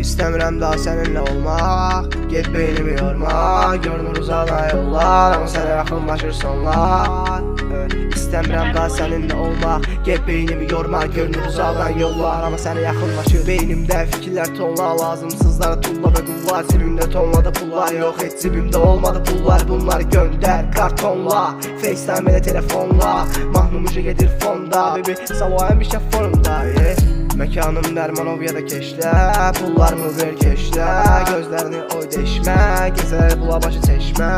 İstəmirəm daha səninlə olmaq, get beynimi yorma. Görünür uzaqdan yollar, amma sənə yaxınlaşırsan lan. İstəmirəm daha səninlə olmaq, get beynimi yorma. Görünür uzaqdan yollar, amma sənə yaxınlaşır. Beynimdə fikirlər tonla, lazımsızlara tulla və qullar. Cibimdə tonla da pullar yox, heç cibimdə olmadı pullar. Bunları göndər kartonla, FaceTime elə telefonla. Mahnumuca gedir fonda, baby savayım işə formda. Məkanım Dərmanoviyada keşlə, pullarımı ver keşlə. Gözlərini oy deşmə, gəzər bula başı çeşmə.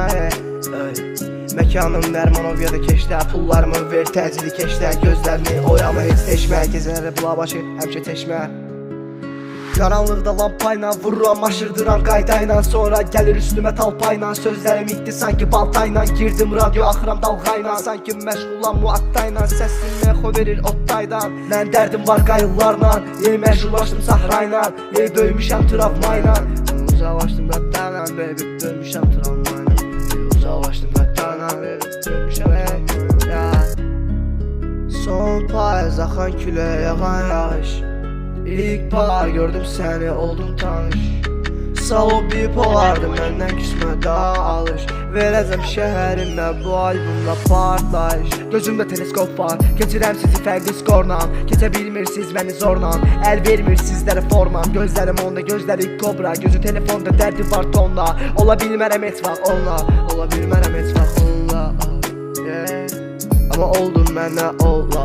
Məkanım Dərmanoviyada keşlə, pullarımı ver təcili keşlə. Gözlərini oy ama heç deşmə, gəzər bula başı həmişə teşmə. Qaranlıqda lampayla vururam, aşırdıram qaydayla. Sonra gəlir üstümə talpayla, sözlərim itdi sanki baltayla. Girdim radyo axıram dalğayla, sanki məşğulam muattayla. Səsimə xo verir ottaydan, mən dərdim var qayıllarla. Məşğullaşdım sahrayla, döymüşəm travmayla. Uzaqlaşdım qatlarla, baby döymüşəm travmayla. Uzaqlaşdım qatlarla, baby döymüşəm son payız axan külə yağan yağış. İlk par gördüm səni, oldum tanış. Sağ ol bipolardı, məndən küsmə daha alış. Verəcəm şəhərimə bu albumda partlayış. Gözümdə teleskop var, keçirəm sizi fərqli skorla. Keçə bilmirsiniz məni zorla, əl vermir sizlərə formam. Gözlərim onda, gözləri kobra, gözü telefonda, dərdi var tonda. Ola bilmərəm heç vaxt onunla, ola bilmərəm heç vaxt onunla. Amma oldum mənə ola,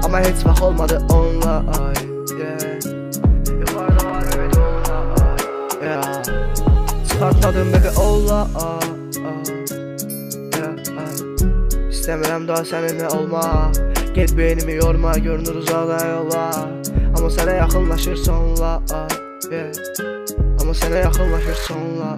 amma heç vaxt olmadı onunla. Yuxarıda var evet onunla. Çıxartmadım bebe ola. İstəmirəm daha səninlə olmaq, get beynimi yorma. Görünür uzaqdan yollar, amma sənə yaxınlaşırsan onunla. Amma sənə yaxınlaşırsan onunla.